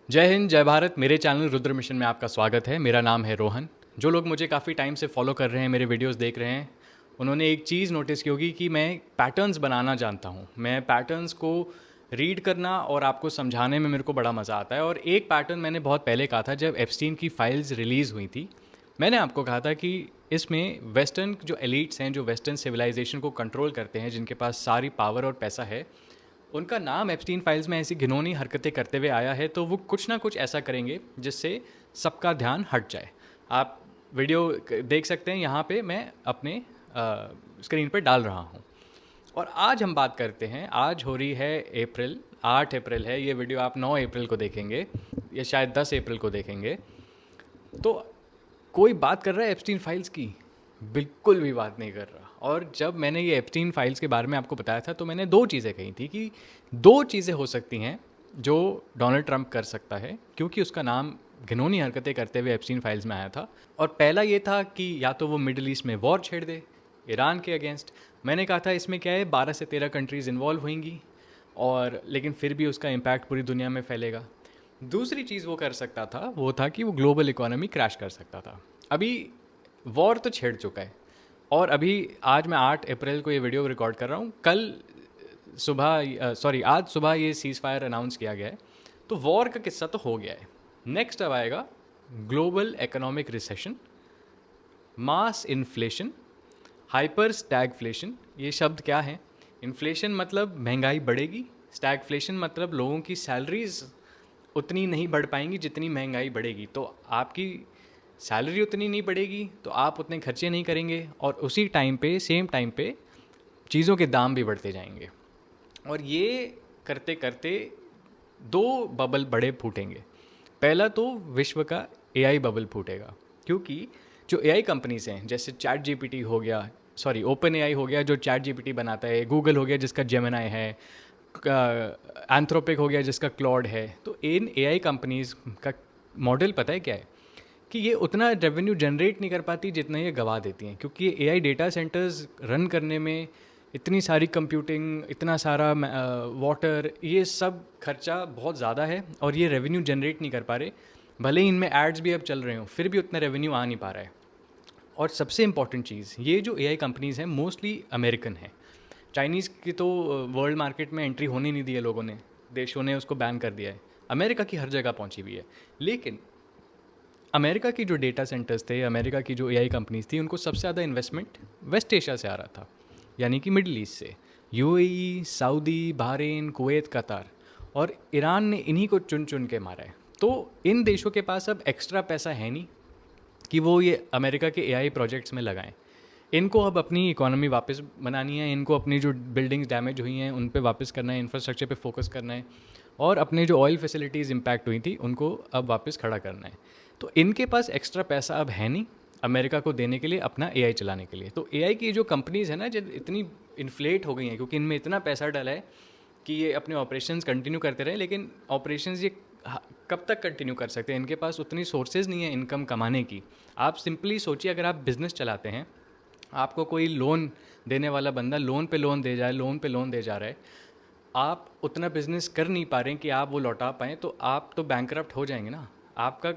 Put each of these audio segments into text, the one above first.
जय हिंद, जय भारत। मेरे चैनल रुद्र मिशन में आपका स्वागत है। मेरा नाम है रोहन। जो लोग मुझे काफ़ी टाइम से फॉलो कर रहे हैं, मेरे वीडियोस देख रहे हैं, उन्होंने एक चीज़ नोटिस की होगी कि मैं पैटर्न्स बनाना जानता हूँ। मैं पैटर्न्स को रीड करना और आपको समझाने में मेरे को बड़ा मज़ा आता है। और एक पैटर्न मैंने बहुत पहले कहा था, जब एप्स्टीन की फाइल्स रिलीज़ हुई थी। मैंने आपको कहा था कि इसमें वेस्टर्न जो एलिट्स हैं, जो वेस्टर्न सिविलाइजेशन को कंट्रोल करते हैं, जिनके पास सारी पावर और पैसा है, उनका नाम एप्स्टीन फाइल्स में ऐसी घिनौनी हरकतें करते हुए आया है। तो वो कुछ ना कुछ ऐसा करेंगे जिससे सबका ध्यान हट जाए। आप वीडियो देख सकते हैं, यहाँ पे मैं अपने स्क्रीन पे डाल रहा हूँ। और आज हम बात करते हैं, आज हो रही है अप्रैल, 8 अप्रैल है। ये वीडियो आप 9 अप्रैल को देखेंगे या शायद 10 अप्रैल को देखेंगे। तो कोई बात कर रहा है एप्स्टीन फाइल्स की? बिल्कुल भी बात नहीं कर रहा। और जब मैंने ये एप्स्टीन फाइल्स के बारे में आपको बताया था, तो मैंने दो चीज़ें कही थी कि दो चीज़ें हो सकती हैं जो डोनाल्ड ट्रंप कर सकता है, क्योंकि उसका नाम घिनौनी हरकतें करते हुए एप्स्टीन फाइल्स में आया था। और पहला ये था कि या तो वो मिडिल ईस्ट में वॉर छेड़ दे ईरान के अगेंस्ट। मैंने कहा था इसमें क्या है, 12 से 13 कंट्रीज़ इन्वॉल्व होंगी, और लेकिन फिर भी उसका इम्पैक्ट पूरी दुनिया में फैलेगा। दूसरी चीज़ वो कर सकता था, वो था कि वो ग्लोबल इकोनॉमी क्रैश कर सकता था। अभी वॉर तो छेड़ चुका है, और अभी आज मैं 8 अप्रैल को ये वीडियो रिकॉर्ड कर रहा हूँ। कल सुबह आज सुबह ये सीज़ फायर अनाउंस किया गया है। तो वॉर का किस्सा तो हो गया है। नेक्स्ट अब आएगा ग्लोबल इकोनॉमिक रिसेशन, मास इन्फ्लेशन, हाइपर स्टैगफ्लेशन। ये शब्द क्या है? इन्फ्लेशन मतलब महंगाई बढ़ेगी, स्टैगफ्लेशन मतलब लोगों की सैलरीज उतनी नहीं बढ़ पाएंगी जितनी महंगाई बढ़ेगी। तो आपकी सैलरी उतनी नहीं बढ़ेगी तो आप उतने खर्चे नहीं करेंगे, और उसी टाइम पे, सेम टाइम पे चीज़ों के दाम भी बढ़ते जाएंगे। और ये करते करते दो बबल बड़े फूटेंगे। पहला तो विश्व का एआई बबल फूटेगा, क्योंकि जो एआई कंपनीज हैं, जैसे चैट जीपीटी हो गया, सॉरी ओपन एआई हो गया जो चैट जीपीटी बनाता है, गूगल हो गया जिसका जेमिनाई है, एंथ्रोपिक हो गया जिसका क्लॉड है। तो इन एआई कंपनीज का मॉडल पता है क्या है? कि ये उतना रेवेन्यू जनरेट नहीं कर पाती जितना ये गवा देती हैं, क्योंकि ये एआई डेटा सेंटर्स रन करने में इतनी सारी कंप्यूटिंग, इतना सारा वाटर, ये सब खर्चा बहुत ज़्यादा है, और ये रेवेन्यू जनरेट नहीं कर पा रहे। भले ही इनमें एड्स भी अब चल रहे हो, फिर भी उतना रेवेन्यू आ नहीं पा रहा है। और सबसे इम्पॉर्टेंट चीज़, ये जो एआई कंपनीज़ हैं मोस्टली अमेरिकन हैं। चाइनीज़ की तो वर्ल्ड मार्केट में एंट्री होने नहीं दी है लोगों ने, देशों ने उसको बैन कर दिया है। अमेरिका की हर जगह पहुंची हुई है। लेकिन अमेरिका की जो डेटा सेंटर्स थे, अमेरिका की जो एआई कंपनीज थी, उनको सबसे ज़्यादा इन्वेस्टमेंट वेस्ट एशिया से आ रहा था, यानी कि मिडिल ईस्ट से। यूएई, सऊदी, बहरीन, कुवैत, कतार और ईरान ने इन्हीं को चुन चुन के मारा है। तो इन देशों के पास अब एक्स्ट्रा पैसा है नहीं कि वो ये अमेरिका के एआई प्रोजेक्ट्स में लगाएं। इनको अब अपनी इकोनॉमी वापस बनानी है, इनको अपनी जो बिल्डिंग्स डैमेज हुई हैं उन पे वापस करना है, इंफ्रास्ट्रक्चर पे फोकस करना है, और अपने जो ऑयल फैसिलिटीज़ इम्पैक्ट हुई थी उनको अब वापस खड़ा करना है। तो इनके पास एक्स्ट्रा पैसा अब है नहीं अमेरिका को देने के लिए, अपना एआई चलाने के लिए। तो एआई की जो कंपनीज़ हैं ना, जो इतनी इन्फ्लेट हो गई हैं क्योंकि इनमें इतना पैसा डाला है कि ये अपने ऑपरेशंस कंटिन्यू करते रहे। लेकिन ऑपरेशंस ये कब तक कंटिन्यू कर सकते हैं? इनके पास उतनी सोर्सेज नहीं है इनकम कमाने की। आप सिंपली सोचिए, अगर आप बिज़नेस चलाते हैं, आपको कोई लोन देने वाला बंदा लोन पे लोन दे जाए, लोन पे लोन दे जा रहा है, आप उतना बिजनेस कर नहीं पा रहे हैं कि आप वो लौटा पाएँ, तो आप तो बैंकरप्ट हो जाएंगे ना। आपका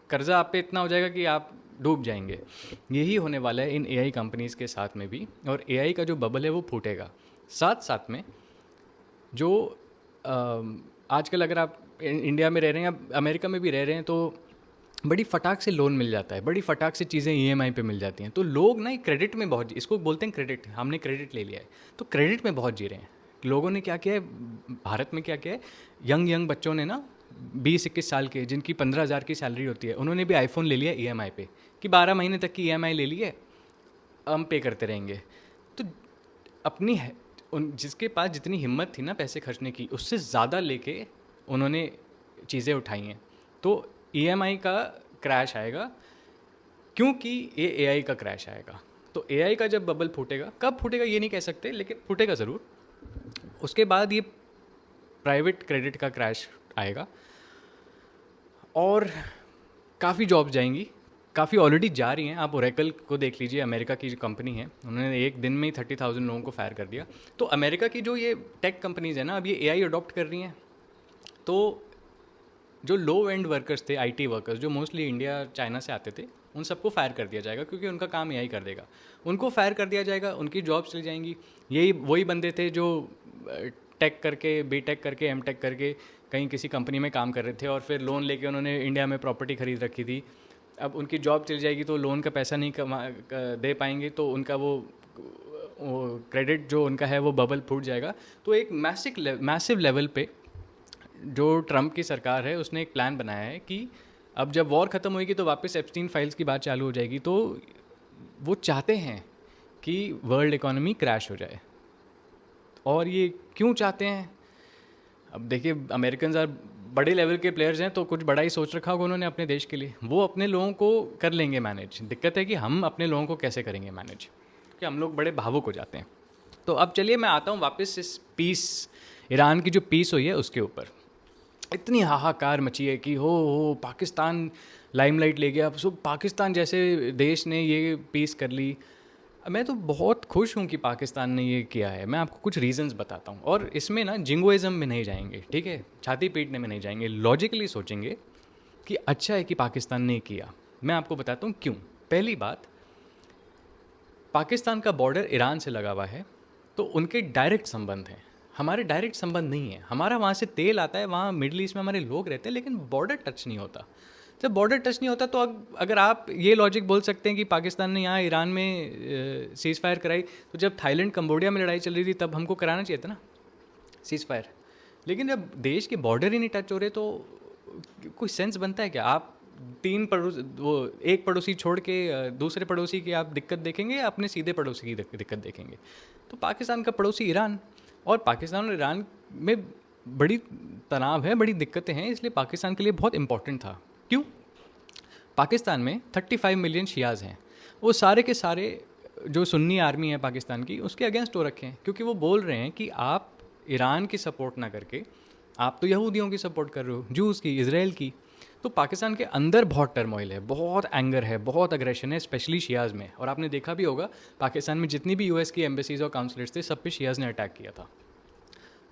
कर्जा आप पे इतना हो जाएगा कि आप डूब जाएंगे। यही होने वाला है इन एआई कंपनीज़ के साथ में भी, और एआई का जो बबल है वो फूटेगा। साथ साथ में जो आजकल अगर आप इंडिया में रह रहे हैं या अमेरिका में भी रह रहे हैं, तो बड़ी फटाक से लोन मिल जाता है, बड़ी फटाक से चीज़ें ईएमआई पे मिल जाती हैं। तो लोग ना क्रेडिट में बहुत, इसको बोलते हैं क्रेडिट, हमने क्रेडिट ले लिया है, तो क्रेडिट में बहुत जी रहे हैं। लोगों ने क्या किया है, भारत में क्या किया है, यंग बच्चों ने ना 20-21 साल के, जिनकी 15,000 की सैलरी होती है, उन्होंने भी आईफोन ले लिया ईएमआई पे, कि 12 महीने तक की ईएमआई ले ली है, हम पे करते रहेंगे। तो अपनी जिसके पास जितनी हिम्मत थी ना पैसे खर्चने की, उससे ज़्यादा लेके उन्होंने चीज़ें उठाई हैं। तो ईएमआई का क्रैश आएगा, क्योंकि ये एआई का क्रैश आएगा। तो एआई का जब बबल फूटेगा, कब फूटेगा ये नहीं कह सकते, लेकिन फूटेगा ज़रूर। उसके बाद ये प्राइवेट क्रेडिट का क्रैश आएगा, और काफ़ी जॉब्स जाएंगी, काफ़ी ऑलरेडी जा रही हैं। आप ओरेकल को देख लीजिए, अमेरिका की जो कंपनी है, उन्होंने एक दिन में ही 30,000 लोगों को फायर कर दिया। तो अमेरिका की जो ये टेक कंपनीज़ है ना, अब ये एआई अडॉप्ट कर रही हैं। तो जो लो एंड वर्कर्स थे, आईटी वर्कर्स जो मोस्टली इंडिया चाइना से आते थे, उन सबको फायर कर दिया जाएगा क्योंकि उनका काम यही कर देगा। उनको फायर कर दिया जाएगा, उनकी जॉब चली जाएंगी। यही वही बंदे थे जो टेक करके, बी टेक करके, एम टेक करके कहीं किसी कंपनी में काम कर रहे थे और फिर लोन लेके उन्होंने इंडिया में प्रॉपर्टी खरीद रखी थी। अब उनकी जॉब चली जाएगी तो लोन का पैसा नहीं दे पाएंगे, तो उनका वो क्रेडिट जो उनका है वो बबल फूट जाएगा। तो एक मैसिव लेवल पे जो ट्रम्प की सरकार है उसने एक प्लान बनाया है कि अब जब वॉर ख़त्म होगी तो वापस एप्स्टीन फाइल्स की बात चालू हो जाएगी। तो वो चाहते हैं कि वर्ल्ड इकोनॉमी क्रैश हो जाए। और ये क्यों चाहते हैं? अब देखिए, अमेरिकन आर बड़े लेवल के प्लेयर्स हैं, तो कुछ बड़ा ही सोच रखा होगा उन्होंने अपने देश के लिए। वो अपने लोगों को कर लेंगे मैनेज। दिक्कत है कि हम अपने लोगों को कैसे करेंगे मैनेज, क्योंकि हम लोग बड़े भावुक हो जाते हैं। तो अब चलिए मैं आता हूँ वापस इस पीस, ईरान की जो पीस हुई है उसके ऊपर। इतनी हाहाकार मची है कि हो पाकिस्तान लाइमलाइट ले गया। सो पाकिस्तान जैसे देश ने ये पीस कर ली। मैं तो बहुत खुश हूँ कि पाकिस्तान ने ये किया है। मैं आपको कुछ रीजंस बताता हूँ, और इसमें ना जिंगोइज़म में नहीं जाएंगे, ठीक है, छाती पीटने में नहीं जाएंगे, लॉजिकली सोचेंगे कि अच्छा है कि पाकिस्तान ने किया। मैं आपको बताता हूँ क्यों। पहली बात, पाकिस्तान का बॉर्डर ईरान से लगा हुआ है, तो उनके डायरेक्ट संबंध हैं। हमारे डायरेक्ट संबंध नहीं है। हमारा वहाँ से तेल आता है, वहाँ मिडल ईस्ट में हमारे लोग रहते हैं, लेकिन बॉर्डर टच नहीं होता। जब बॉर्डर टच नहीं होता तो अगर आप ये लॉजिक बोल सकते हैं कि पाकिस्तान ने यहाँ ईरान में सीज़ फायर कराई, तो जब थाईलैंड कंबोडिया में लड़ाई चल रही थी तब हमको कराना चाहिए था ना सीज़ फायर। लेकिन जब देश के बॉर्डर ही नहीं टच हो रहे तो कोई सेंस बनता है क्या? आप एक पड़ोसी छोड़ के दूसरे पड़ोसी की आप दिक्कत देखेंगे या अपने सीधे पड़ोसी की दिक्कत देखेंगे? तो पाकिस्तान का पड़ोसी ईरान, और पाकिस्तान और ईरान में बड़ी तनाव है, बड़ी दिक्कतें हैं, इसलिए पाकिस्तान के लिए बहुत इंपॉर्टेंट था। क्यों? पाकिस्तान में 35 मिलियन शियाज़ हैं। वो सारे के सारे जो सुन्नी आर्मी है पाकिस्तान की, उसके अगेंस्ट हो रखे हैं, क्योंकि वो बोल रहे हैं कि आप ईरान की सपोर्ट ना करके आप तो यहूदियों की सपोर्ट कर रहे हो, जूस की, इसराइल की। तो पाकिस्तान के अंदर बहुत टर्मोइल है, बहुत एंगर है, बहुत अग्रेशन है, स्पेशली शियाज़ में। और आपने देखा भी होगा पाकिस्तान में जितनी भी यूएस की एम्बेसीज और काउंसलेट्स थे, सब पे शियाज़ ने अटैक किया था।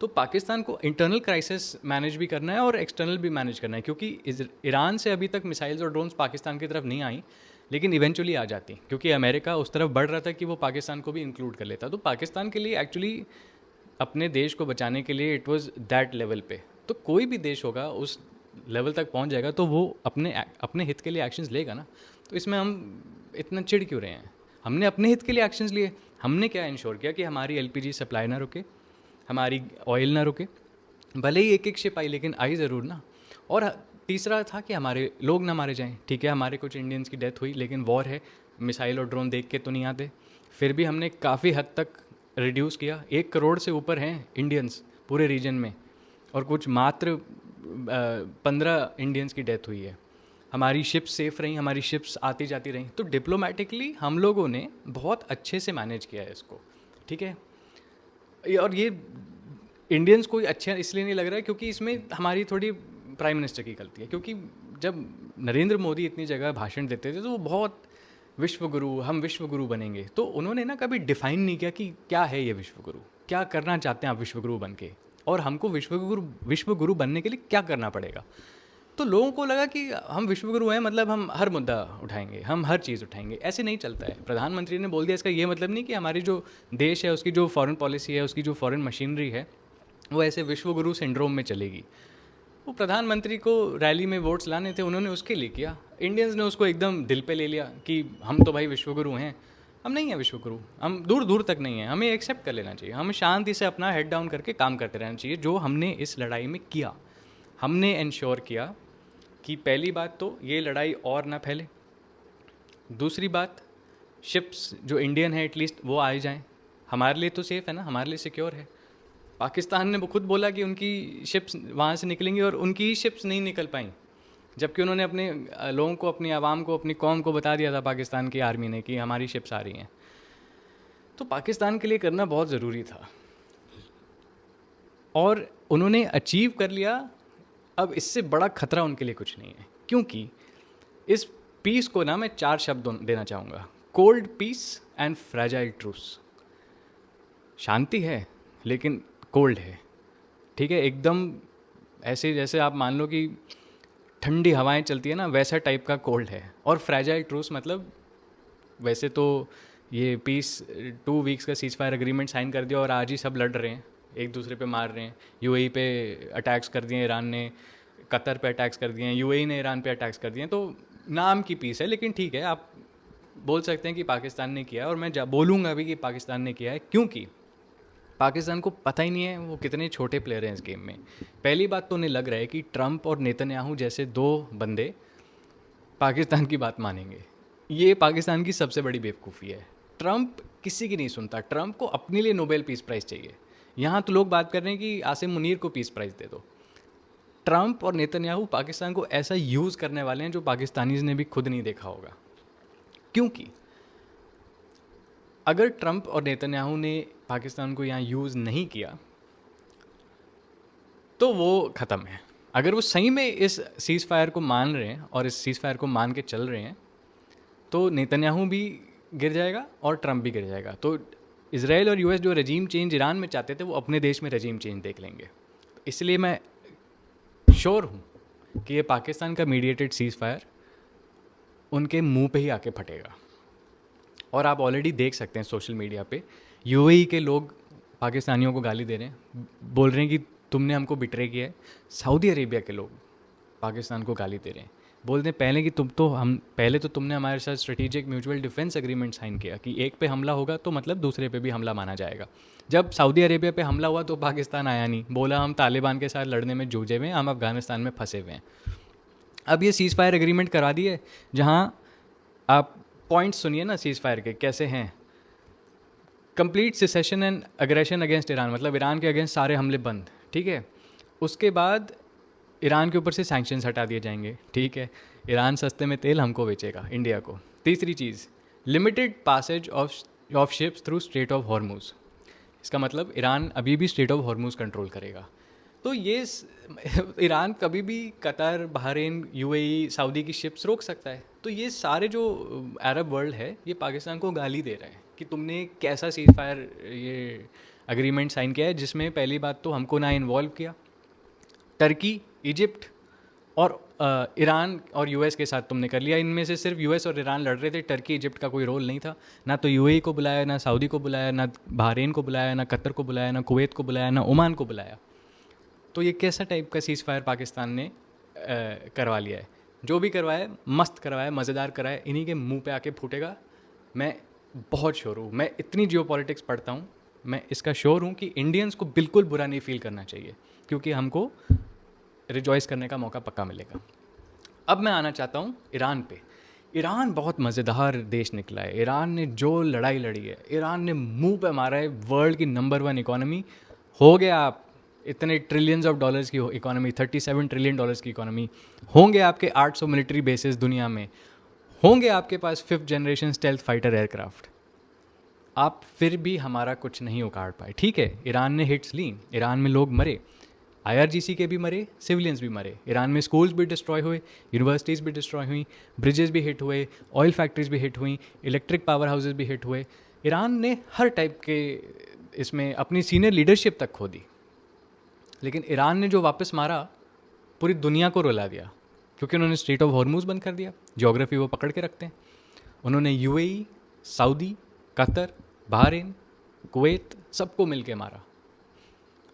तो पाकिस्तान को इंटरनल क्राइसिस मैनेज भी करना है और एक्सटर्नल भी मैनेज करना है, क्योंकि ईरान से अभी तक मिसाइल्स और ड्रोन्स पाकिस्तान की तरफ नहीं आई, लेकिन इवेंचुअली आ जाती, क्योंकि अमेरिका उस तरफ बढ़ रहा था कि वो पाकिस्तान को भी इंक्लूड कर लेता। तो पाकिस्तान के लिए एक्चुअली अपने देश को बचाने के लिए इट वाज दैट लेवल पे। तो कोई भी देश होगा उस लेवल तक पहुंच जाएगा तो वो अपने हित के लिए एक्शंस लेगा ना। तो इसमें हम इतना चिढ़ क्यों रहे हैं? हमने अपने हित के लिए एक्शंस लिए। हमने क्या इंश्योर किया कि हमारी एलपीजी सप्लाई ना रुके, हमारी ऑयल ना रुके। भले ही एक शिप आई, लेकिन आई ज़रूर ना। और तीसरा था कि हमारे लोग ना मारे जाएं। ठीक है, हमारे कुछ इंडियंस की डेथ हुई, लेकिन वॉर है, मिसाइल और ड्रोन देख के तो नहीं आते। फिर भी हमने काफ़ी हद तक रिड्यूस किया। 1 करोड़ से ऊपर हैं इंडियंस पूरे रीजन में, और कुछ मात्र 15 इंडियंस की डेथ हुई है। हमारी शिप्स सेफ़ रहीं, हमारी शिप्स आती जाती रहीं। तो डिप्लोमेटिकली हम लोगों ने बहुत अच्छे से मैनेज किया है इसको, ठीक है। और ये इंडियंस को अच्छा इसलिए नहीं लग रहा है क्योंकि इसमें हमारी थोड़ी प्राइम मिनिस्टर की गलती है। क्योंकि जब नरेंद्र मोदी इतनी जगह भाषण देते थे तो वो बहुत विश्वगुरु, हम विश्वगुरु बनेंगे, तो उन्होंने ना कभी डिफाइन नहीं किया कि क्या है ये विश्वगुरु, क्या करना चाहते हैं आप विश्वगुरु बन के, और हमको विश्वगुरु बनने के लिए क्या करना पड़ेगा। तो लोगों को लगा कि हम विश्वगुरु हैं, मतलब हम हर मुद्दा उठाएंगे, हम हर चीज़ उठाएंगे। ऐसे नहीं चलता है। प्रधानमंत्री ने बोल दिया, इसका ये मतलब नहीं कि हमारी जो देश है उसकी जो फॉरेन पॉलिसी है, उसकी जो फॉरेन मशीनरी है, वो ऐसे विश्वगुरु सिंड्रोम में चलेगी। वो प्रधानमंत्री को रैली में वोट्स लाने थे, उन्होंने उसके लिए किया। इंडियंस ने उसको एकदम दिल पे ले लिया कि हम तो भाई विश्वगुरु हैं। हम नहीं हैं विश्वगुरु, हम दूर दूर तक नहीं हैं। हमें एक्सेप्ट कर लेना चाहिए, हमें शांति से अपना हेड डाउन करके काम करते रहना चाहिए, जो हमने इस लड़ाई में किया। हमने इंश्योर किया कि पहली बात तो ये लड़ाई और ना फैले, दूसरी बात शिप्स जो इंडियन है एटलीस्ट वो आ जाएँ, हमारे लिए तो सेफ़ है ना, हमारे लिए सिक्योर है। पाकिस्तान ने खुद बोला कि उनकी शिप्स वहाँ से निकलेंगी, और उनकी शिप्स नहीं निकल पाई, जबकि उन्होंने अपने लोगों को, अपनी आवाम को, अपनी कौम को बता दिया था पाकिस्तान की आर्मी ने कि हमारी शिप्स आ रही हैं। तो पाकिस्तान के लिए करना बहुत ज़रूरी था, और उन्होंने अचीव कर लिया। अब इससे बड़ा खतरा उनके लिए कुछ नहीं है, क्योंकि इस पीस को ना मैं 4 शब्द देना चाहूँगा: cold peace and fragile truce. शांति है लेकिन कोल्ड है, ठीक है, एकदम ऐसे जैसे आप मान लो कि ठंडी हवाएं चलती है ना, वैसा टाइप का कोल्ड है। और फ्रैजाइल ट्रूस मतलब, वैसे तो ये पीस 2 वीक्स का सीज फायर एग्रीमेंट साइन कर दिया और आज ही सब लड़ रहे हैं, एक दूसरे पे मार रहे हैं। यूएई पे अटैक्स कर दिए ईरान ने, कतर पे अटैक्स कर दिए हैं, यूएई ने ईरान पे अटैक्स कर दिए हैं। तो नाम की पीस है, लेकिन ठीक है, आप बोल सकते हैं कि पाकिस्तान ने किया है, और मैं बोलूँगा भी कि पाकिस्तान ने किया है, क्योंकि पाकिस्तान को पता ही नहीं है वो कितने छोटे प्लेयर हैं इस गेम में। पहली बात तो उन्हें लग रहा है कि ट्रंप और नेतन्याहू जैसे 2 बंदे पाकिस्तान की बात मानेंगे। ये पाकिस्तान की सबसे बड़ी बेवकूफ़ी है। ट्रंप किसी की नहीं सुनता, ट्रंप को अपने लिए नोबेल पीस प्राइज़ चाहिए। यहाँ तो लोग बात कर रहे हैं कि आसिम मुनीर को पीस प्राइज़ दे दो। ट्रंप और नेतन्याहू पाकिस्तान को ऐसा यूज़ करने वाले हैं जो पाकिस्तानीज़ ने भी खुद नहीं देखा होगा। क्योंकि अगर ट्रंप और नेतन्याहू ने पाकिस्तान को यहाँ यूज़ नहीं किया तो वो ख़त्म है। अगर वो सही में इस सीज़ फायर को मान रहे हैं और इस सीज़ फायर को मान के चल रहे हैं तो नेतन्याहू भी गिर जाएगा और ट्रंप भी गिर जाएगा। तो इजराइल और यूएस जो रजीम चेंज ईरान में चाहते थे वो अपने देश में रजीम चेंज देख लेंगे। इसलिए मैं श्योर हूँ कि ये पाकिस्तान का मीडिएटेड सीज़ फायर उनके मुंह पे ही आके फटेगा। और आप ऑलरेडी देख सकते हैं सोशल मीडिया पे यूएई के लोग पाकिस्तानियों को गाली दे रहे हैं, बोल रहे हैं कि तुमने हमको बिट्रे किया है। सऊदी अरेबिया के लोग पाकिस्तान को गाली दे रहे हैं, बोलते हैं पहले तो तुमने हमारे साथ strategic mutual defence agreement sign किया कि एक पे हमला होगा तो मतलब दूसरे पे भी हमला माना जाएगा। जब सऊदी अरेबिया पे हमला हुआ तो पाकिस्तान आया नहीं, बोला हम तालिबान के साथ लड़ने में जूझे हुए हैं, हम अफगानिस्तान में फंसे हुए हैं। अब ये सीज़ फायर एग्रीमेंट करा दिए, जहाँ आप पॉइंट्स सुनिए ना सीज़ फायर के कैसे हैं। Complete cessation and aggression against Iran, मतलब ईरान के अगेंस्ट सारे हमले बंद, ठीक है। उसके बाद ईरान के ऊपर से सैंक्शंस हटा दिए जाएंगे, ठीक है। ईरान सस्ते में तेल हमको बेचेगा, इंडिया को। तीसरी चीज़, limited passage of ships through strait of Hormuz. इसका मतलब ईरान अभी भी स्ट्रेट ऑफ हॉर्मुज कंट्रोल करेगा। तो ये ईरान कभी भी कतर, बहरीन, यूएई, सऊदी की शिप्स रोक सकता है। तो ये सारे जो अरब वर्ल्ड है ये पाकिस्तान को गाली दे रहे हैं कि तुमने कैसा सीज़ फायर ये एग्रीमेंट साइन किया है, जिसमें पहली बात तो हमको ना इन्वॉल्व किया। टर्की, इजिप्ट और ईरान और यूएस के साथ तुमने कर लिया। इनमें से सिर्फ यूएस और ईरान लड़ रहे थे, टर्की इजिप्ट का कोई रोल नहीं था। ना तो यूएई को बुलाया, ना सऊदी को बुलाया, ना बहरीन को बुलाया, ना कतर को बुलाया, ना कुवैत को बुलाया, ना ओमान को बुलाया। तो ये कैसा टाइप का सीज़ फायर पाकिस्तान ने करवा लिया है। जो भी करवाया मस्त करवाया, मज़ेदार कराया, इन्हीं के मुंह पे आके फूटेगा। मैं बहुत श्योर हूँ, मैं इतनी जियोपॉलिटिक्स पढ़ता हूँ, मैं इसका श्योर हूँ कि इंडियंस को बिल्कुल बुरा नहीं फील करना चाहिए, क्योंकि हमको रिजॉइस करने का मौका पक्का मिलेगा। अब मैं आना चाहता हूँ ईरान पे। ईरान बहुत मज़ेदार देश निकला है। ईरान ने जो लड़ाई लड़ी है, ईरान ने मुंह पे मारा है वर्ल्ड की नंबर 1 इकोनॉमी। हो गया आप इतने ट्रिलियंस ऑफ डॉलर्स की इकोनॉमी, 37 ट्रिलियन डॉलर्स की इकोनॉमी। होंगे आपके 800 मिलिट्री बेसिस दुनिया में, होंगे आपके पास 5th generation stealth fighter aircraft. आप फिर भी हमारा कुछ नहीं उखाड़ पाए, ठीक है। ईरान ने हिट्स ली, ईरान में लोग मरे, IRGC के भी मरे, सिविलियंस भी मरे। ईरान में स्कूल्स भी डिस्ट्रॉय हुए, यूनिवर्सिटीज़ भी डिस्ट्रॉय हुई, ब्रिजेस भी हिट हुए, ऑयल फैक्ट्रीज भी हिट हुई, इलेक्ट्रिक पावर हाउसेज भी हिट हुए। ईरान ने हर टाइप के इसमें अपनी सीनियर लीडरशिप तक खो दी। लेकिन ईरान ने जो वापस मारा पूरी दुनिया को रुला दिया, क्योंकि उन्होंने स्ट्रेट ऑफ हॉर्मुज बंद कर दिया। ज्योग्राफी वो पकड़ के रखते हैं। उन्होंने UAE, Saudi, Qatar, Bahrain, Kuwait सबको मिलके मारा।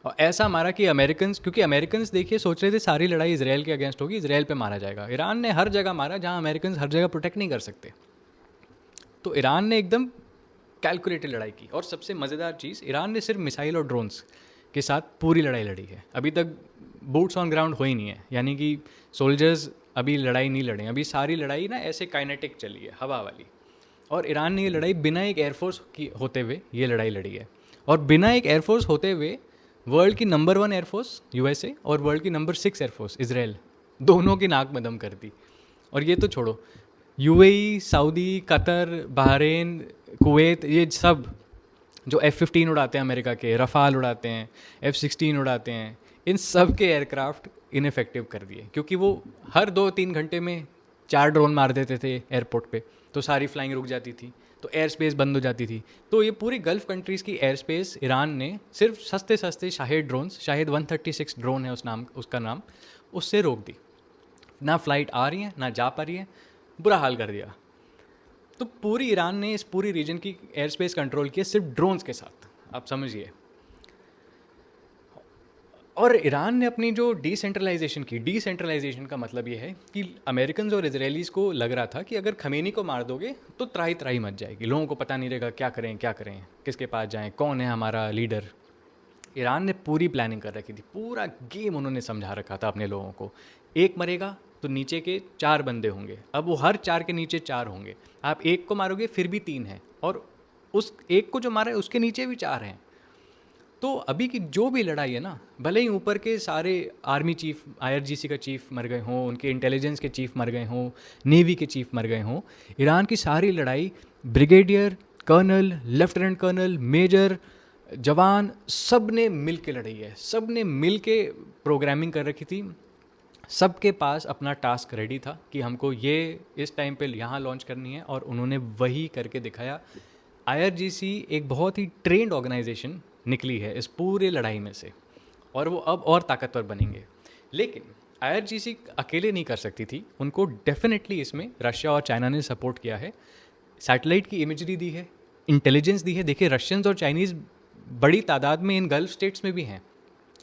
और ऐसा मारा कि अमेरिकन्स, क्योंकि अमेरिकन्स देखिए सोच रहे थे सारी लड़ाई इसराइल के अगेंस्ट होगी, इसराइल पे मारा जाएगा। ईरान ने हर जगह मारा जहाँ अमेरिकन्स हर जगह प्रोटेक्ट नहीं कर सकते। तो ईरान ने एकदम कैलकुलेटेड लड़ाई की। और सबसे मज़ेदार चीज़, ईरान ने सिर्फ मिसाइल और ड्रोन्स के साथ पूरी लड़ाई लड़ी है। अभी तक बूट्स ऑन ग्राउंड हो ही नहीं है, यानी कि सोल्जर्स अभी लड़ाई नहीं लड़े। अभी सारी लड़ाई ना ऐसे काइनेटिक चली है, हवा वाली। और ईरान ने ये लड़ाई बिना एक एयरफोर्स की होते हुए ये लड़ाई लड़ी है। और बिना एक एयरफोर्स होते हुए वर्ल्ड की नंबर 1 एयरफोर्स USA और वर्ल्ड की नंबर 6 एयरफोर्स इसराइल, दोनों की नाक में दम कर दी। और ये तो छोड़ो, UAE, Saudi, Qatar, Bahrain, Kuwait, ये सब जो F-15 उड़ाते हैं अमेरिका के, रफाल उड़ाते हैं, F-16 उड़ाते हैं, इन सब के एयरक्राफ्ट इनफेक्टिव कर दिए। क्योंकि वो हर 2-3 घंटे में 4 ड्रोन मार देते थे एयरपोर्ट पे, तो सारी फ्लाइंग रुक जाती थी, तो एयर स्पेस बंद हो जाती थी। तो ये पूरी गल्फ़ कंट्रीज़ की एयर स्पेस ईरान ने सिर्फ सस्ते शाहिद ड्रोन्स, शाहिद 136 ड्रोन है उसका नाम, उससे रोक दी। ना फ्लाइट आ रही हैं ना जा पा रही हैं, बुरा हाल कर दिया। तो पूरी ईरान ने इस पूरी रीजन की एयर स्पेस कंट्रोल किया सिर्फ ड्रोन्स के साथ, आप समझिए। और ईरान ने अपनी जो डिसेंट्रलाइजेशन का मतलब ये है कि अमेरिकन और इसराइलीज़ को लग रहा था कि अगर खमेनी को मार दोगे तो त्राही त्राही मच जाएगी, लोगों को पता नहीं रहेगा क्या करें, किसके पास जाएं, कौन है हमारा लीडर। ईरान ने पूरी प्लानिंग कर रखी थी, पूरा गेम उन्होंने समझा रखा था अपने लोगों को। एक मरेगा तो नीचे के 4 बंदे होंगे, अब वो हर 4 के नीचे 4 होंगे, आप एक को मारोगे फिर भी 3 हैं, और उस एक को जो मारा है उसके नीचे भी 4 हैं। तो अभी की जो भी लड़ाई है ना, भले ही ऊपर के सारे आर्मी चीफ, IRGC का चीफ मर गए हों, उनके इंटेलिजेंस के चीफ मर गए हों, नेवी के चीफ मर गए हों, ईरान की सारी लड़ाई brigadier, colonel, lieutenant colonel, major, जवान, सब ने मिल के लड़ी है, सब ने मिल के प्रोग्रामिंग कर रखी थी। सबके पास अपना टास्क रेडी था कि हमको ये इस टाइम पे यहाँ लॉन्च करनी है, और उन्होंने वही करके दिखाया। IRGC एक बहुत ही ट्रेंड ऑर्गेनाइजेशन निकली है इस पूरे लड़ाई में से, और वो अब और ताकतवर बनेंगे। लेकिन IRGC अकेले नहीं कर सकती थी, उनको डेफिनेटली इसमें रशिया और चाइना ने सपोर्ट किया है, सैटेलाइट की इमेजरी दी है, इंटेलिजेंस दी है। देखिए रशियंस और चाइनीज़ बड़ी तादाद में इन गल्फ स्टेट्स में भी हैं,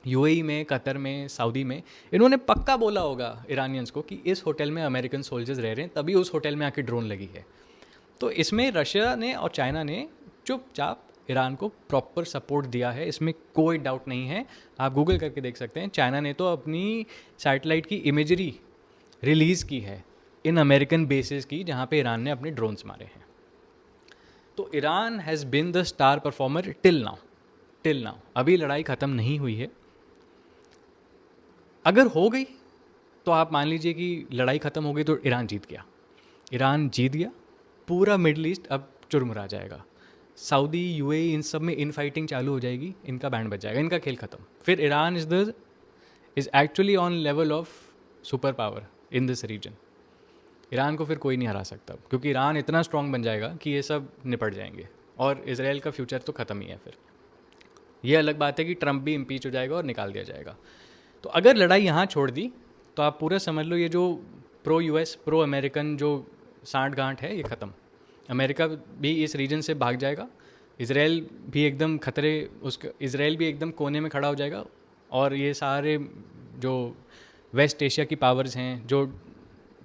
UAE में, कतर में, सऊदी में। इन्होंने पक्का बोला होगा ईरानियंस को कि इस होटल में अमेरिकन सोल्जर्स रह रहे हैं, तभी उस होटल में आके ड्रोन लगी है। तो इसमें रशिया ने और चाइना ने चुपचाप ईरान को प्रॉपर सपोर्ट दिया है, इसमें कोई डाउट नहीं है। आप गूगल करके देख सकते हैं, चाइना ने तो अपनी सैटेलाइट की इमेजरी रिलीज़ की है इन अमेरिकन बेसिस की, जहाँ पे ईरान ने अपने ड्रोन्स मारे हैं। तो Iran has been the star performer till now. अभी लड़ाई ख़त्म नहीं हुई है। अगर हो गई तो आप मान लीजिए कि लड़ाई ख़त्म हो गई तो ईरान जीत गया। पूरा मिडल ईस्ट अब चुरमुरा जाएगा, सऊदी, UAE, इन सब में इन फाइटिंग चालू हो जाएगी, इनका बैंड बच जाएगा, इनका खेल ख़त्म। फिर Iran is actually on level of super power in this region. Iran को फिर कोई नहीं हरा सकता, क्योंकि ईरान इतना स्ट्रॉन्ग बन जाएगा कि ये सब निपट जाएंगे, और इसराइल का फ्यूचर तो ख़त्म ही है। फिर ये अलग बात है कि ट्रंप भी इम्पीच हो जाएगा और निकाल दिया जाएगा। तो अगर लड़ाई यहाँ छोड़ दी तो आप पूरा समझ लो ये जो प्रो US प्रो अमेरिकन जो सांठ गांठ है ये ख़त्म। अमेरिका भी इस रीजन से भाग जाएगा, इसराइल भी एकदम इसराइल भी एकदम कोने में खड़ा हो जाएगा, और ये सारे जो वेस्ट एशिया की पावर्स हैं जो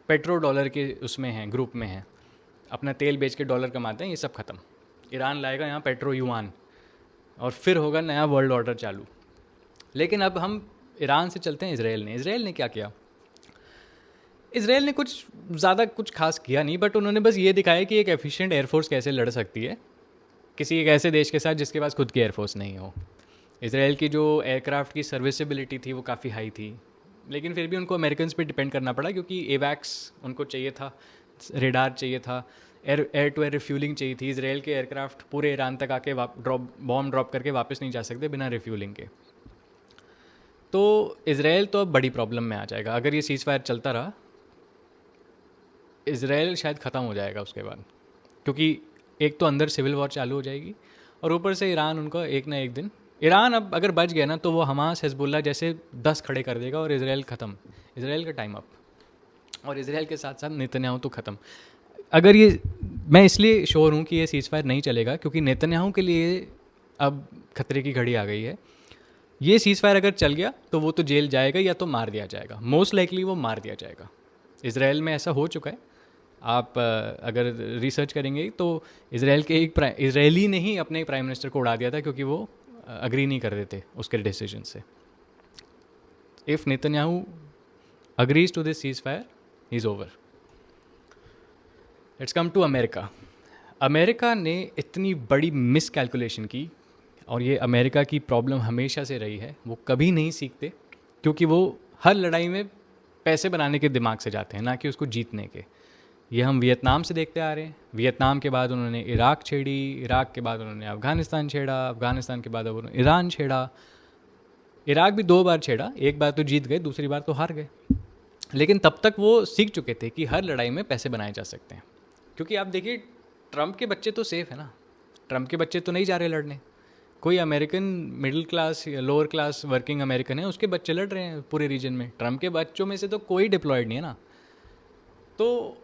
पेट्रो डॉलर के उसमें हैं, ग्रुप में हैं, अपना तेल बेच के डॉलर कमाते हैं, ये सब ख़त्म। ईरान लाएगा यहाँ पेट्रो युआन, और फिर होगा नया वर्ल्ड ऑर्डर चालू। लेकिन अब हम ईरान से चलते हैं इसराइल ने क्या किया। इसराइल ने कुछ ज़्यादा कुछ खास किया नहीं, बट उन्होंने बस ये दिखाया कि एक एफिशिएंट एयरफोर्स कैसे लड़ सकती है किसी एक ऐसे देश के साथ जिसके पास खुद की एयरफोर्स नहीं हो। इसराइल की जो एयरक्राफ्ट की सर्विसेबिलिटी थी वो काफ़ी हाई थी, लेकिन फिर भी उनको अमेरिकन पे डिपेंड करना पड़ा, क्योंकि एवैक्स उनको चाहिए था, रेडार चाहिए था, एयर टू एयर रिफ्यूलिंग चाहिए थी। इसराइल के एयरक्राफ्ट पूरे ईरान तक आके बॉम्ब ड्रॉप करके वापस नहीं जा सकते बिना रिफ्यूलिंग के। तो इसराइल तो अब बड़ी प्रॉब्लम में आ जाएगा अगर ये सीज़ फायर चलता रहा। इसराइल शायद ख़त्म हो जाएगा उसके बाद, क्योंकि एक तो अंदर सिविल वॉर चालू हो जाएगी, और ऊपर से ईरान उनको एक ना एक दिन, ईरान अब अगर बच गया ना तो वो हमास, हिजबुल्लाह जैसे 10 खड़े कर देगा, और इसराइल ख़त्म, इसराइल का टाइम अप, और इसराइल के साथ साथ नेतन्याहू तो ख़त्म। अगर ये, मैं इसलिए श्योर हूँ कि ये सीज़ फायर नहीं चलेगा क्योंकि नेतन्याहू के लिए अब खतरे की घड़ी आ गई है। ये सीज़ फायर अगर चल गया तो वो तो जेल जाएगा या तो मार दिया जाएगा, मोस्ट लाइकली वो मार दिया जाएगा। इसराइल में ऐसा हो चुका है, आप अगर रिसर्च करेंगे तो इसराइल के इसराइली ने ही अपने प्राइम मिनिस्टर को उड़ा दिया था क्योंकि वो अग्री नहीं कर रहे थे उसके डिसीजन से। If Netanyahu agrees to this ceasefire, he is over. Let's come to America. America ने इतनी बड़ी मिस कैलकुलेशन की, और ये अमेरिका की प्रॉब्लम हमेशा से रही है, वो कभी नहीं सीखते, क्योंकि वो हर लड़ाई में पैसे बनाने के दिमाग से जाते हैं, ना कि उसको जीतने के। ये हम वियतनाम से देखते आ रहे हैं, वियतनाम के बाद उन्होंने इराक छेड़ी, इराक के बाद उन्होंने अफ़गानिस्तान छेड़ा, अफ़गानिस्तान के बाद उन्होंने ईरान छेड़ा, इराक भी 2 बार छेड़ा, एक बार तो जीत गए, दूसरी बार तो हार गए। लेकिन तब तक वो सीख चुके थे कि हर लड़ाई में पैसे बनाए जा सकते हैं। क्योंकि आप देखिए ट्रंप के बच्चे तो सेफ़ है ना, ट्रंप के बच्चे तो नहीं जा रहे लड़ने, कोई अमेरिकन मिडिल क्लास या लोअर क्लास वर्किंग अमेरिकन है, उसके बच्चे लड़ रहे हैं पूरे रीजन में। ट्रम्प के बच्चों में से तो कोई डिप्लॉयड नहीं है ना। तो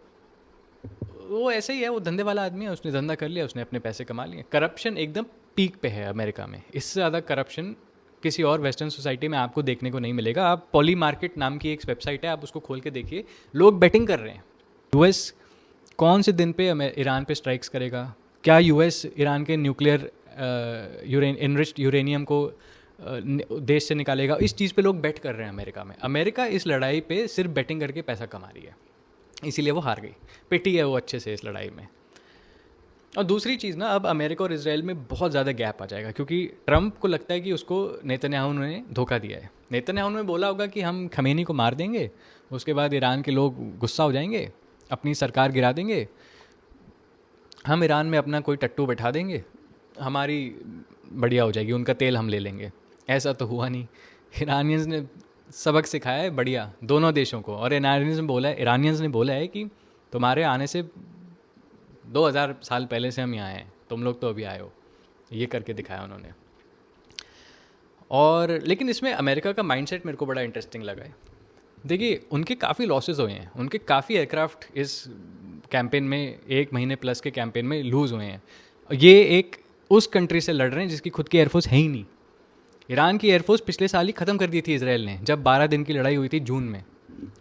वो ऐसे ही है, वो धंधे वाला आदमी है, उसने धंधा कर लिया, उसने अपने पैसे कमा लिए। करप्शन एकदम पीक पे है अमेरिका में, इससे ज़्यादा करप्शन किसी और वेस्टर्न सोसाइटी में आपको देखने को नहीं मिलेगा। आप पॉली मार्केट नाम की एक वेबसाइट है, आप उसको खोल के देखिए, लोग बेटिंग कर रहे हैं यूएस कौन से दिन पे ईरान पे स्ट्राइक्स करेगा, क्या यूएस ईरान के न्यूक्लियर इनरिच्ड यूरेनियम को देश से निकालेगा। इस चीज़ पे लोग बेट कर रहे हैं अमेरिका में। अमेरिका इस लड़ाई पे सिर्फ बेटिंग करके पैसा कमा रही है, इसीलिए वो हार गई, पिटी है वो अच्छे से इस लड़ाई में। और दूसरी चीज़ ना, अब अमेरिका और इजराइल में बहुत ज़्यादा गैप आ जाएगा, क्योंकि ट्रंप को लगता है कि उसको नेतन्याहू ने धोखा दिया है। नेतन्याहू ने बोला होगा कि हम खमेनी को मार देंगे, उसके बाद ईरान के लोग गुस्सा हो जाएंगे, अपनी सरकार गिरा देंगे, हम ईरान में अपना कोई टट्टू बैठा देंगे, हमारी बढ़िया हो जाएगी, उनका तेल हम ले लेंगे। ऐसा तो हुआ नहीं। ईरानियंस ने सबक सिखाया है बढ़िया दोनों देशों को, और ईरानियंस ने बोला है कि तुम्हारे आने से 2000 साल पहले से हम यहाँ हैं, तुम लोग तो अभी आए हो, ये करके दिखाया उन्होंने। और लेकिन इसमें अमेरिका का माइंडसेट मेरे को बड़ा इंटरेस्टिंग लगा है। देखिए, उनके काफ़ी लॉसेस हुए हैं, उनके काफ़ी एयरक्राफ्ट इस कैंपेन में, 1 महीने प्लस के कैंपेन में लूज़ हुए हैं। ये एक उस कंट्री से लड़ रहे हैं जिसकी खुद की एयरफोर्स है ही नहीं। ईरान की एयरफोर्स पिछले साल ही ख़त्म कर दी थी इसराइल ने, जब 12 दिन की लड़ाई हुई थी जून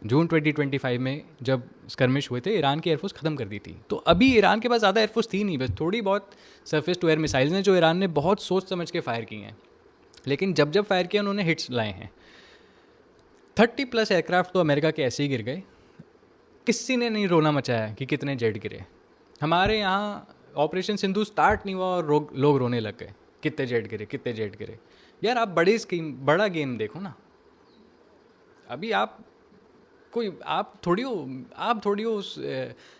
2025 में जब स्कर्मिश हुए थे, ईरान की एयरफोर्स ख़त्म कर दी थी। तो अभी ईरान के पास ज़्यादा एयरफोर्स थी नहीं, बस थोड़ी बहुत सरफेस टू एयर मिसाइल्स हैं जो ईरान ने बहुत सोच समझ के फायर की हैं, लेकिन जब जब फायर किया उन्होंने हिट्स लाए हैं। 30+ एयरक्राफ्ट तो अमेरिका के ऐसे ही गिर गए, किसी ने नहीं रोना मचाया कि कितने जेट गिरे। हमारे यहाँ ऑपरेशन सिंधु स्टार्ट नहीं हुआ और लोग रोने लग गए, कितने जेट गिरे, कितने जेट गिरे। यार, आप बड़ा गेम देखो ना। अभी आप थोड़ी हो उस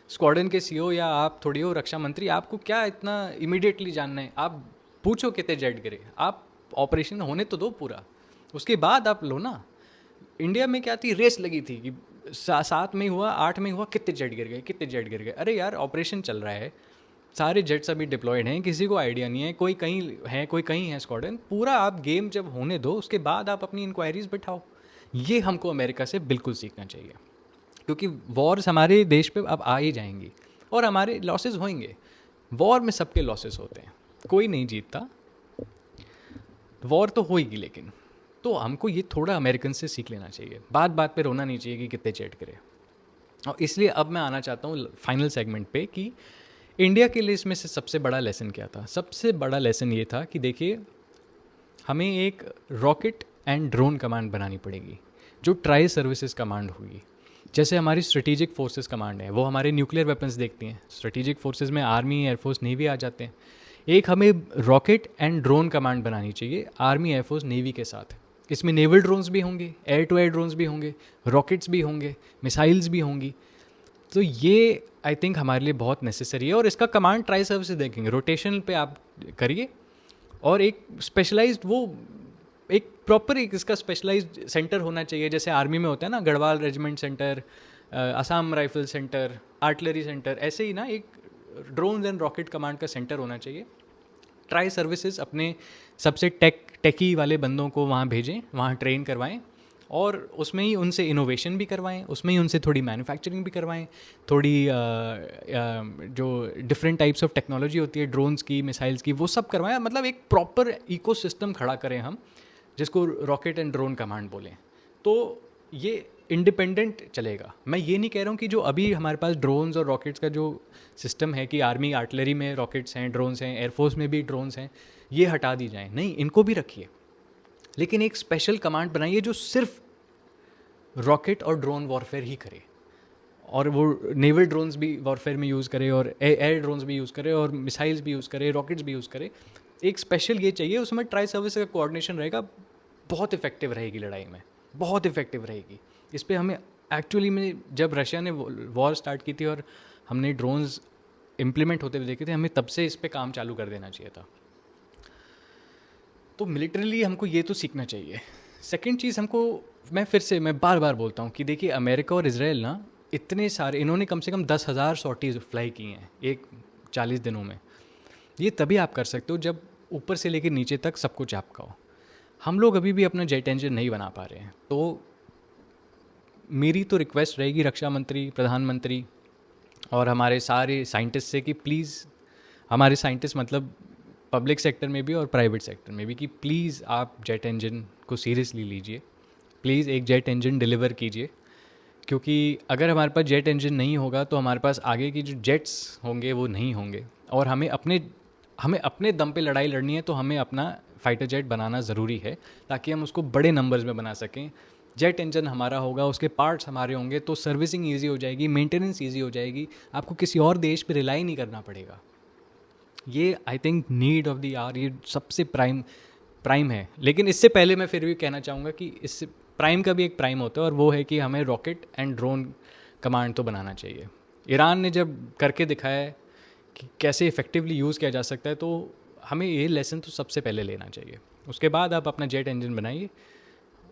स्क्वाड्रन के सीईओ, या आप थोड़ी हो रक्षा मंत्री, आपको क्या इतना इमीडिएटली जानना है? आप पूछो कितने जेट गिरे, आप ऑपरेशन होने तो दो पूरा, उसके बाद आप लो ना। इंडिया में क्या थी, रेस लगी थी कि 7 में हुआ, 8 में हुआ, कितने जेट गिर गए, कितने जेट गिर गए। अरे यार, ऑपरेशन चल रहा है, सारे जेट्स अभी डिप्लॉयड हैं, किसी को आइडिया नहीं है, कोई कहीं है, कोई कहीं है स्क्वाड्रन। पूरा आप गेम जब होने दो, उसके बाद आप अपनी इंक्वायरीज बैठाओ। ये हमको अमेरिका से बिल्कुल सीखना चाहिए, क्योंकि वॉर्स हमारे देश पे अब आ ही जाएंगी और हमारे लॉसेस होंगे। वॉर में सबके लॉसेस होते हैं, कोई नहीं जीतता, वॉर तो होएगी। लेकिन तो हमको ये थोड़ा अमेरिकन से सीख लेना चाहिए, बात बात पे रोना नहीं चाहिए कि कितने जेट गिरे। और इसलिए अब मैं आना चाहता हूँ फाइनल सेगमेंट पे कि इंडिया के लिए इसमें से सबसे बड़ा लेसन क्या था। सबसे बड़ा लेसन ये था कि देखिए, हमें एक रॉकेट एंड ड्रोन कमांड बनानी पड़ेगी जो ट्राई सर्विसेज कमांड होगी। जैसे हमारी स्ट्रेटेजिक फोर्सेस कमांड है, वो हमारे न्यूक्लियर वेपन्स देखती हैं। स्ट्रेटेजिक फोर्सेस में आर्मी, एयरफोर्स, नेवी आ जाते हैं। एक हमें रॉकेट एंड ड्रोन कमांड बनानी चाहिए आर्मी, एयरफोर्स, नेवी के साथ। इसमें नेवल ड्रोन्स भी होंगे, एयर टू एयर ड्रोन्स भी होंगे, रॉकेट्स भी होंगे, मिसाइल्स भी होंगी। तो ये आई थिंक हमारे लिए बहुत नेसेसरी है। और इसका कमांड ट्राई सर्विसेज देखेंगे, रोटेशन पे आप करिए, और एक स्पेशलाइज्ड, वो एक प्रॉपर एक इसका स्पेशलाइज्ड सेंटर होना चाहिए। जैसे आर्मी में होता है ना, Garhwal regiment centre, Assam rifle centre, artillery centre, ऐसे ही ना एक ड्रोन एंड रॉकेट कमांड का सेंटर होना चाहिए। ट्राई सर्विसेज अपने सबसे टेकी वाले बंदों को वहाँ भेजें, वहाँ ट्रेन करवाएं, और उसमें ही उनसे इनोवेशन भी करवाएं, उसमें ही उनसे थोड़ी मैन्युफैक्चरिंग भी करवाएं, थोड़ी जो डिफरेंट टाइप्स ऑफ टेक्नोलॉजी होती है ड्रोन्स की, मिसाइल्स की, वो सब करवाएं। मतलब एक प्रॉपर इकोसिस्टम खड़ा करें हम, जिसको रॉकेट एंड ड्रोन कमांड बोलें। तो ये इंडिपेंडेंट चलेगा। मैं ये नहीं कह रहा हूँ कि जो अभी हमारे पास ड्रोन्स और रॉकेट्स का जो सिस्टम है कि आर्मी आर्टिलरी में रॉकेट्स हैं, ड्रोन्स हैं, एयरफोर्स में भी ड्रोन्स हैं, ये हटा दी जाएं। नहीं, इनको भी रखिए, लेकिन एक स्पेशल कमांड बनाइए जो सिर्फ रॉकेट और ड्रोन वॉरफेयर ही करे, और वो नेवल ड्रोन्स भी वॉरफेयर में यूज़ करे, और एयर ड्रोन्स भी यूज़ करे, और मिसाइल्स भी यूज़ करे, रॉकेट्स भी यूज़ करे। एक स्पेशल ये चाहिए, उसमें ट्राई सर्विस का कोऑर्डिनेशन रहेगा, बहुत इफेक्टिव रहेगी लड़ाई में, बहुत इफेक्टिव रहेगी। इस पर हमें एक्चुअली में, जब रशिया ने वॉर स्टार्ट की थी और हमने ड्रोन्स इम्प्लीमेंट होते हुए देखे थे, हमें तब से इस पर काम चालू कर देना चाहिए था। तो मिलिट्रीली हमको ये तो सीखना चाहिए। सेकंड चीज़ हमको, मैं बार बार बोलता हूँ कि देखिए, अमेरिका और इजराइल ना, इतने सारे, इन्होंने कम से कम 10,000 सॉर्टीज फ्लाई की हैं एक 40 दिनों में। ये तभी आप कर सकते हो जब ऊपर से लेकर नीचे तक सब कुछ आपका हो। हम लोग अभी भी अपना जेट इंजन नहीं बना पा रहे हैं। तो मेरी तो रिक्वेस्ट रहेगी रक्षा मंत्री, प्रधानमंत्री और हमारे सारे साइंटिस्ट से कि प्लीज़, हमारे साइंटिस्ट मतलब पब्लिक सेक्टर में भी और प्राइवेट सेक्टर में भी, कि प्लीज़ आप जेट इंजन को सीरियसली लीजिए, प्लीज़ एक जेट इंजन डिलीवर कीजिए। क्योंकि अगर हमारे पास जेट इंजन नहीं होगा तो हमारे पास आगे की जो जेट्स होंगे वो नहीं होंगे। और हमें अपने दम पे लड़ाई लड़नी है तो हमें अपना फाइटर जेट बनाना ज़रूरी है, ताकि हम उसको बड़े नंबर्स में बना सकें। जेट इंजन हमारा होगा, उसके पार्ट्स हमारे होंगे, तो सर्विसिंग ईजी हो जाएगी, मेंटेनेंस ईजी हो जाएगी, आपको किसी और देश पे रिलाई नहीं करना पड़ेगा। ये I think need of the hour, ये सबसे प्राइम है। लेकिन इससे पहले मैं फिर भी कहना चाहूँगा कि इससे प्राइम का भी एक प्राइम होता है, और वो है कि हमें रॉकेट एंड ड्रोन कमांड तो बनाना चाहिए। ईरान ने जब करके दिखाया है कि कैसे इफ़ेक्टिवली यूज़ किया जा सकता है, तो हमें ये लेसन तो सबसे पहले लेना चाहिए। उसके बाद आप अपना जेट इंजन बनाइए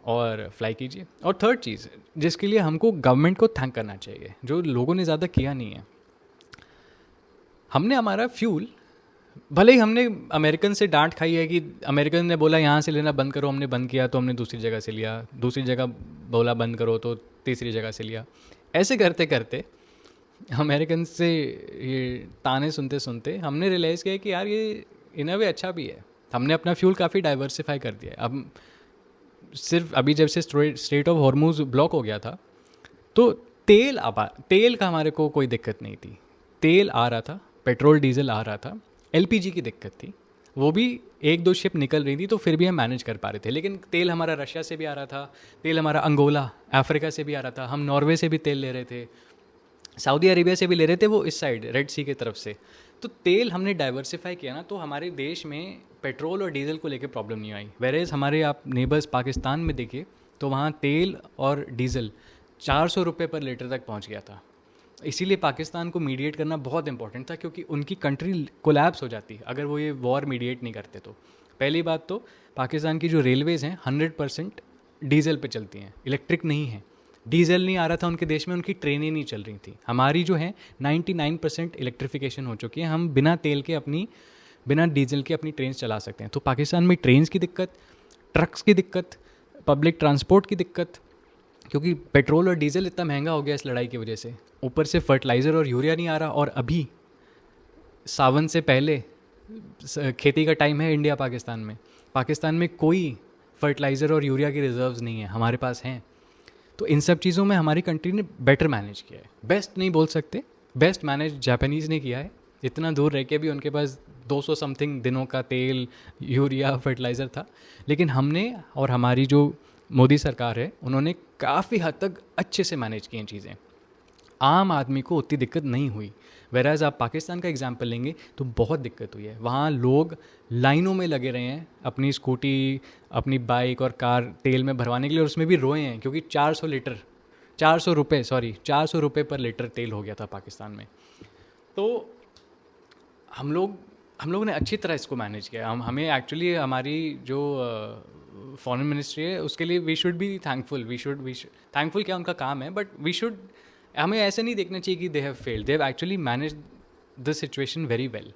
और फ्लाई कीजिए। और थर्ड चीज़ जिसके लिए हमको गवर्नमेंट को थैंक करना चाहिए, जो लोगों ने ज़्यादा किया नहीं है, हमने हमारा फ्यूल, भले ही हमने अमेरिकन से डांट खाई है कि अमेरिकन ने बोला यहाँ से लेना बंद करो, हमने बंद किया तो हमने दूसरी जगह से लिया, दूसरी जगह बोला बंद करो तो तीसरी जगह से लिया। ऐसे करते करते अमेरिकन से ये ताने सुनते सुनते हमने रियलाइज़ किया कि यार ये इन अ वे अच्छा भी है। हमने अपना फ्यूल काफ़ी डाइवर्सिफाई कर दिया है। अब सिर्फ अभी जब से स्ट्रेट ऑफ हॉर्मुज़ ब्लॉक हो गया था तो तेल का हमारे को कोई दिक्कत नहीं थी। तेल आ रहा था, पेट्रोल डीजल आ रहा था, एलपीजी की दिक्कत थी, वो भी एक दो शिप निकल रही थी तो फिर भी हम मैनेज कर पा रहे थे। लेकिन तेल हमारा रशिया से भी आ रहा था, तेल हमारा अंगोला अफ्रीका से भी आ रहा था, हम नॉर्वे से भी तेल ले रहे थे, सऊदी अरेबिया से भी ले रहे थे, वो इस साइड रेड सी की तरफ से। तो तेल हमने डाइवर्सिफाई किया ना, तो हमारे देश में पेट्रोल और डीजल को लेकर प्रॉब्लम नहीं आई। वेरेज हमारे आप नेबर्स पाकिस्तान में देखिए तो वहाँ तेल और डीजल 400 रुपये पर लीटर तक पहुँच गया था। इसीलिए पाकिस्तान को मीडिएट करना बहुत इंपॉर्टेंट था, क्योंकि उनकी कंट्री कोलैप्स हो जाती अगर वो ये वॉर मीडिएट नहीं करते। तो पहली बात तो पाकिस्तान की जो रेलवेज़ हैं 100% डीजल पे चलती हैं, इलेक्ट्रिक नहीं है। डीजल नहीं आ रहा था उनके देश में, उनकी ट्रेनें नहीं चल रही थी। हमारी जो है 99% इलेक्ट्रिफिकेशन हो चुकी है, हम बिना तेल के बिना डीजल के अपनी ट्रेन चला सकते हैं। तो पाकिस्तान में ट्रेन्स की दिक्कत, ट्रक्स की दिक्कत, पब्लिक ट्रांसपोर्ट की दिक्कत, क्योंकि पेट्रोल और डीजल इतना महंगा हो गया इस लड़ाई की वजह से। ऊपर से फर्टिलाइज़र और यूरिया नहीं आ रहा, और अभी सावन से पहले खेती का टाइम है इंडिया पाकिस्तान में कोई फर्टिलाइज़र और यूरिया की रिजर्व्स नहीं है, हमारे पास हैं। तो इन सब चीज़ों में हमारी कंट्री ने बेटर मैनेज किया है। बेस्ट नहीं बोल सकते, बेस्ट मैनेज जापानीज़ ने किया है। इतना दूर रह के भी उनके पास 200 समथिंग दिनों का तेल, यूरिया, फर्टिलाइज़र था। लेकिन हमने और हमारी जो मोदी सरकार है उन्होंने काफ़ी हद तक अच्छे से मैनेज की हैं चीज़ें, आम आदमी को उतनी दिक्कत नहीं हुई। वेराज आप पाकिस्तान का एग्जांपल लेंगे तो बहुत दिक्कत हुई है। वहाँ लोग लाइनों में लगे रहे हैं अपनी स्कूटी, अपनी बाइक और कार तेल में भरवाने के लिए, और उसमें भी रोए हैं क्योंकि 400 रुपये पर लीटर तेल हो गया था पाकिस्तान में। तो हम लोग ने अच्छी तरह इसको मैनेज किया। हमें एक्चुअली हमारी जो फॉरेन मिनिस्ट्री है उसके लिए we should be thankful. Thankful क्या उनका काम है, बट हमें ऐसे नहीं देखना चाहिए कि they have failed, they have actually manage the situation very well.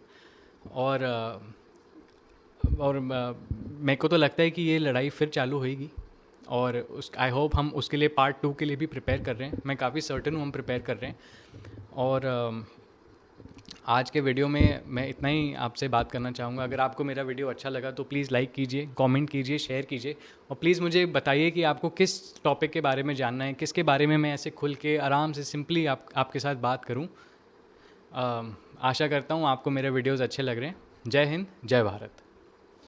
और मेरे को तो लगता है कि ये लड़ाई फिर चालू होएगी, और आई होप हम उसके लिए पार्ट 2 के लिए भी प्रिपेयर कर रहे हैं। मैं काफ़ी सर्टन हूँ हम प्रिपेयर कर रहे हैं। और आज के वीडियो में मैं इतना ही आपसे बात करना चाहूँगा। अगर आपको मेरा वीडियो अच्छा लगा तो प्लीज़ लाइक कीजिए, कमेंट कीजिए, शेयर कीजिए, और प्लीज़ मुझे बताइए कि आपको किस टॉपिक के बारे में जानना है, किसके बारे में मैं ऐसे खुल के आराम से सिंपली आपके साथ बात करूँ। आशा करता हूँ आपको मेरे वीडियोज़ अच्छे लग रहे हैं। जय हिंद, जय भारत।